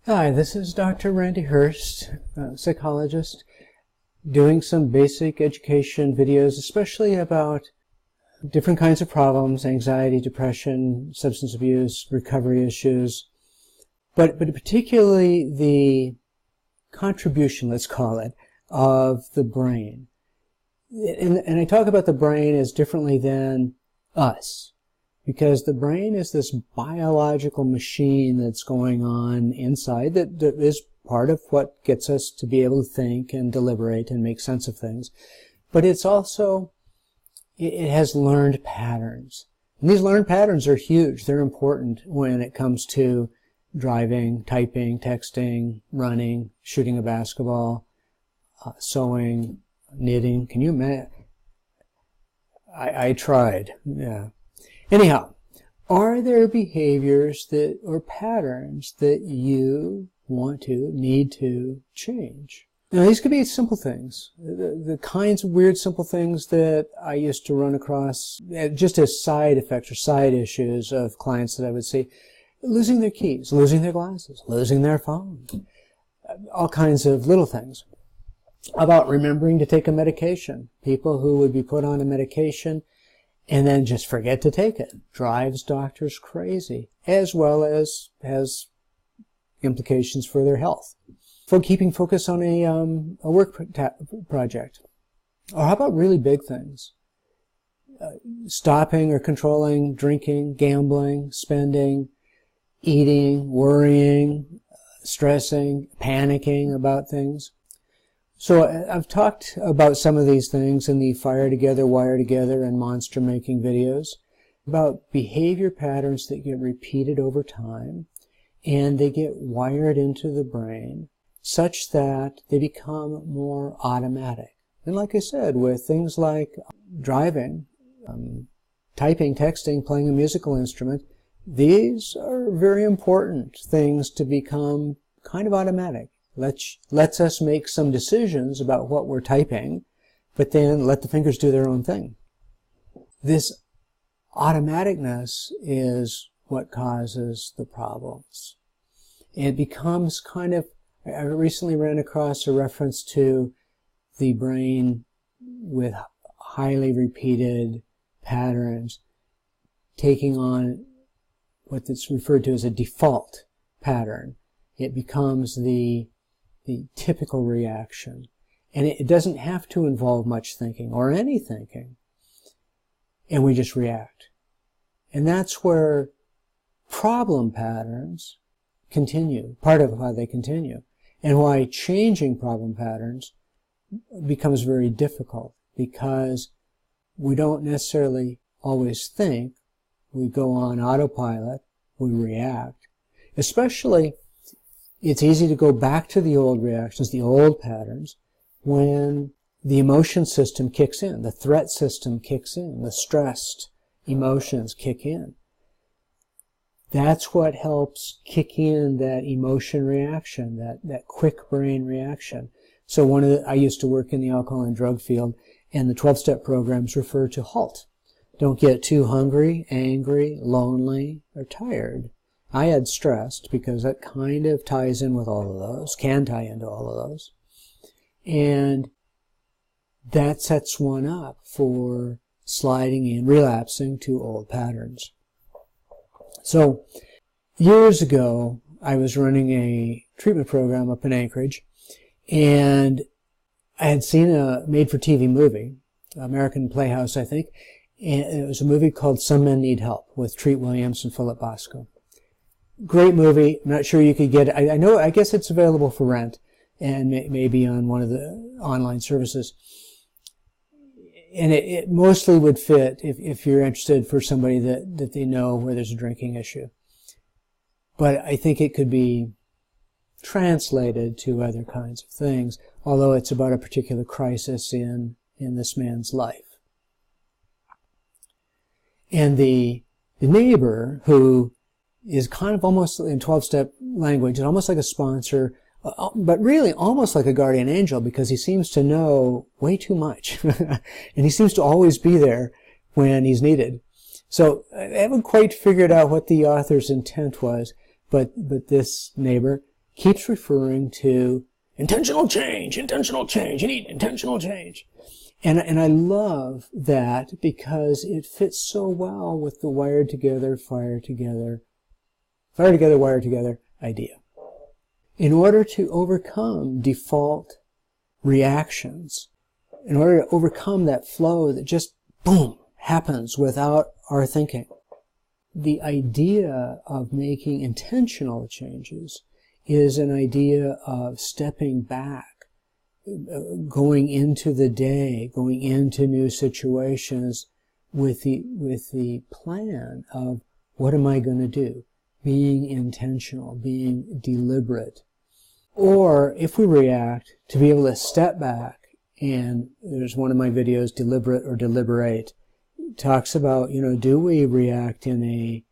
Hi, this is Dr. Randy Hurst, psychologist, doing some basic education videos, especially about different kinds of problems, anxiety, depression, substance abuse, recovery issues, but particularly the contribution, let's call it, of the brain. And I talk about the brain as differently than us, because the brain is this biological machine that's going on inside that is part of what gets us to be able to think and deliberate and make sense of things. But it's also, it has learned patterns. And these learned patterns are huge. They're important when it comes to driving, typing, texting, running, shooting a basketball, sewing, knitting. Can you imagine? I tried, yeah. Anyhow, are there behaviors or patterns that you need to change? Now, these could be simple things, the kinds of weird simple things that I used to run across just as side effects or side issues of clients that I would see. Losing their keys, losing their glasses, losing their phone, all kinds of little things. About remembering to take a medication. People who would be put on a medication and then just forget to take it. Drives doctors crazy, as well as has implications for their health. For keeping focus on a work project. Or how about really big things? Stopping or controlling drinking, gambling, spending, eating, worrying, stressing, panicking about things. So I've talked about some of these things in the Fire Together, Wire Together, and Monster Making videos about behavior patterns that get repeated over time, and they get wired into the brain such that they become more automatic. And like I said, with things like driving, typing, texting, playing a musical instrument, these are very important things to become kind of automatic. Lets us make some decisions about what we're typing, but then let the fingers do their own thing. This automaticness is what causes the problems. It becomes kind of, I recently ran across a reference to the brain with highly repeated patterns taking on what is referred to as a default pattern. It becomes the typical reaction. And it doesn't have to involve much thinking or any thinking. And we just react. And that's where problem patterns continue, part of how they continue. And why changing problem patterns becomes very difficult, because we don't necessarily always think. We go on autopilot, we react. Especially, it's easy to go back to the old reactions, the old patterns, when the emotion system kicks in, the threat system kicks in, the stressed emotions kick in. That's what helps kick in that emotion reaction, that quick brain reaction. So I used to work in the alcohol and drug field, and the 12-step programs refer to HALT. Don't get too hungry, angry, lonely, or tired. I had stressed because that kind of ties in with all of those, can tie into all of those. And that sets one up for sliding in, relapsing to old patterns. So, years ago, I was running a treatment program up in Anchorage, and I had seen a made-for-TV movie, American Playhouse, I think, and it was a movie called Some Men Need Help with Treat Williams and Philip Bosco. Great movie. I'm not sure you could get it. I guess it's available for rent and maybe on one of the online services. And it mostly would fit if you're interested for somebody that they know where there's a drinking issue. But I think it could be translated to other kinds of things, although it's about a particular crisis in this man's life. And the neighbor, who is kind of almost in 12-step language, and almost like a sponsor, but really almost like a guardian angel, because he seems to know way too much. And he seems to always be there when he's needed. So I haven't quite figured out what the author's intent was, but this neighbor, keeps referring to intentional change, you need intentional change. And I love that because it fits so well with the wired together, fire together, wire together idea. In order to overcome default reactions, in order to overcome that flow that just, boom, happens without our thinking, the idea of making intentional changes is an idea of stepping back, going into the day, going into new situations with the plan of what am I going to do? Being intentional, being deliberate. Or if we react, to be able to step back, and there's one of my videos, Deliberate or Deliberate, talks about, do we react in a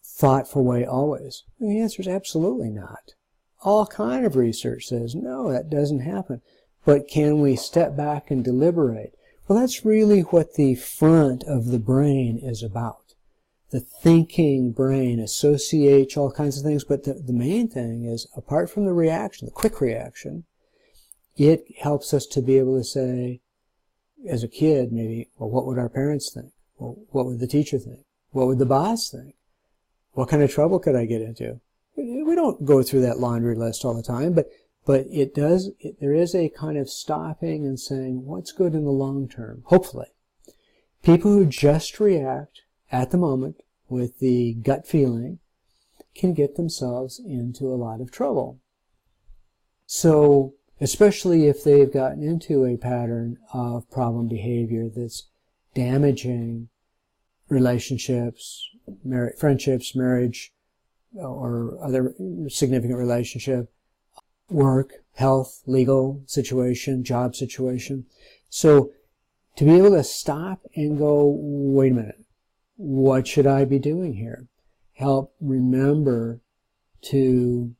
thoughtful way always? And the answer is absolutely not. All kind of research says, no, that doesn't happen. But can we step back and deliberate? Well, that's really what the front of the brain is about. The thinking brain associates all kinds of things, but the main thing is, apart from the reaction, the quick reaction, it helps us to be able to say, as a kid, maybe, well, what would our parents think? Well, what would the teacher think? What would the boss think? What kind of trouble could I get into? We don't go through that laundry list all the time, but there is a kind of stopping and saying, what's good in the long term? Hopefully. People who just react at the moment with the gut feeling can get themselves into a lot of trouble. So, especially if they've gotten into a pattern of problem behavior that's damaging relationships, friendships, marriage, or other significant relationship, work, health, legal situation, job situation. So to be able to stop and go, wait a minute, what should I be doing here? Help remember to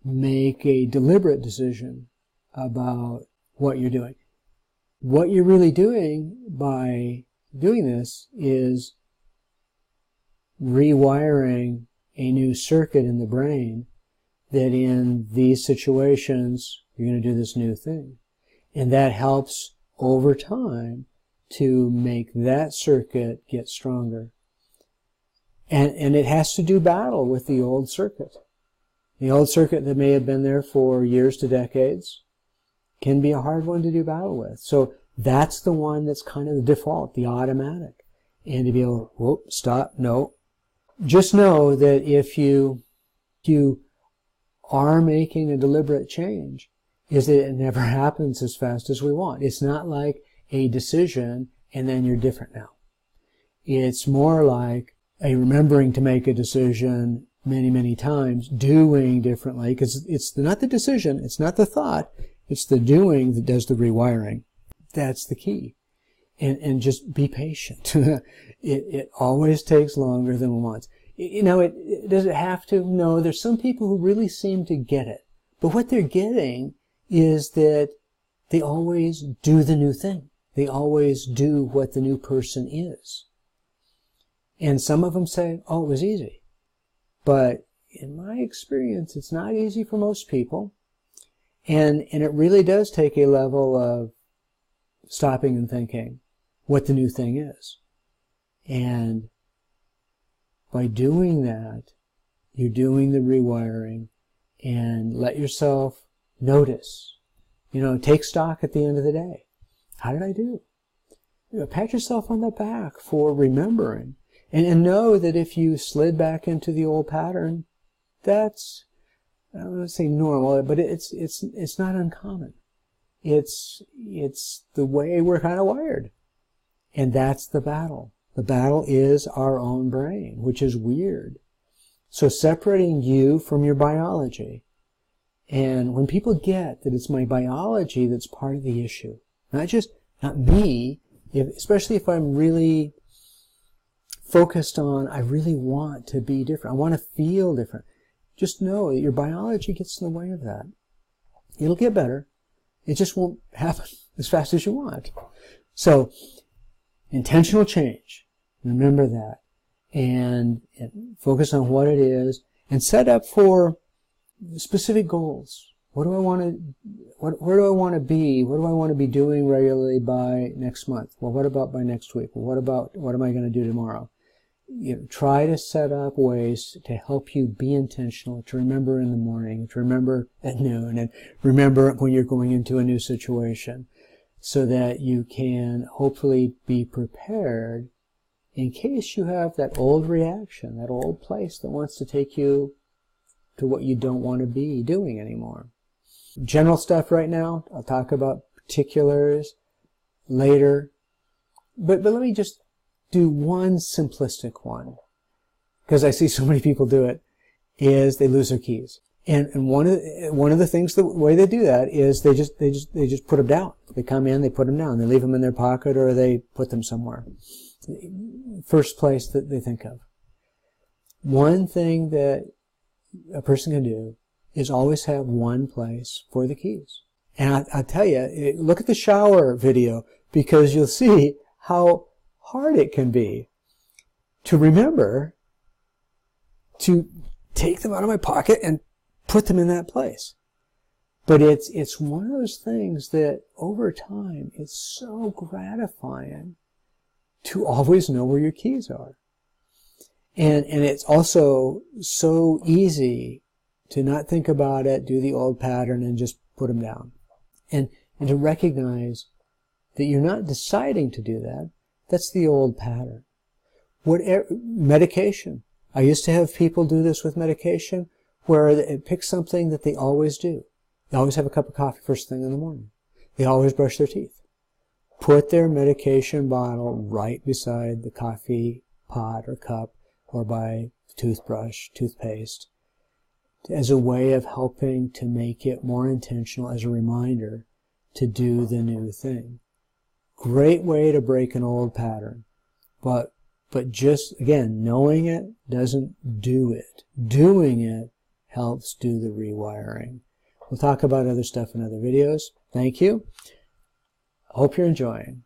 make a deliberate decision about what you're doing. What you're really doing by doing this is rewiring a new circuit in the brain that in these situations, you're going to do this new thing. And that helps over time to make that circuit get stronger. And it has to do battle with the old circuit. The old circuit that may have been there for years to decades can be a hard one to do battle with. So that's the one that's kind of the default, the automatic. And to be able to, whoop, stop, no. Just know that if you are making a deliberate change, is that it never happens as fast as we want. It's not like a decision and then you're different now. It's more like a remembering to make a decision many, many times, doing differently, because it's not the decision, it's not the thought, it's the doing that does the rewiring. That's the key. And just be patient. It always takes longer than one wants. Does it have to? No, there's some people who really seem to get it. But what they're getting is that they always do the new thing. They always do what the new person is. And some of them say, oh, it was easy. But in my experience, it's not easy for most people. And it really does take a level of stopping and thinking what the new thing is. And by doing that, you're doing the rewiring, and let yourself notice. Take stock at the end of the day. How did I do? Pat yourself on the back for remembering. And know that if you slid back into the old pattern, that's, I don't want to say normal, but it's not uncommon. It's the way we're kind of wired. And that's the battle. The battle is our own brain, which is weird. So separating you from your biology. And when people get that it's my biology that's part of the issue, not me, especially if I'm really focused on, I really want to be different. I want to feel different. Just know that your biology gets in the way of that. It'll get better. It just won't happen as fast as you want. So, intentional change. Remember that. And focus on what it is. And set up for specific goals. What do I want to, where do I want to be? What do I want to be doing regularly by next month? Well, what about by next week? Well, what am I going to do tomorrow? Try to set up ways to help you be intentional, to remember in the morning, to remember at noon, and remember when you're going into a new situation, so that you can hopefully be prepared in case you have that old reaction, that old place that wants to take you to what you don't want to be doing anymore. General stuff right now. I'll talk about particulars later. But let me just do one simplistic one, because I see so many people do it, is they lose their keys. And one of the things, the way they do that is they just put them down. They come in, they put them down. They leave them in their pocket or they put them somewhere. First place that they think of. One thing that a person can do is always have one place for the keys. And I tell you, look at the shower video, because you'll see how hard it can be to remember to take them out of my pocket and put them in that place. But it's one of those things that over time, it's so gratifying to always know where your keys are. And it's also so easy to not think about it, do the old pattern, and just put them down. And to recognize that you're not deciding to do that. That's the old pattern. Medication. I used to have people do this with medication, where they pick something that they always do. They always have a cup of coffee first thing in the morning. They always brush their teeth. Put their medication bottle right beside the coffee pot or cup, or by toothbrush, toothpaste, as a way of helping to make it more intentional, as a reminder to do the new thing. Great way to break an old pattern. But just, again, knowing it doesn't do it. Doing it helps do the rewiring. We'll talk about other stuff in other videos. Thank you. I hope you're enjoying.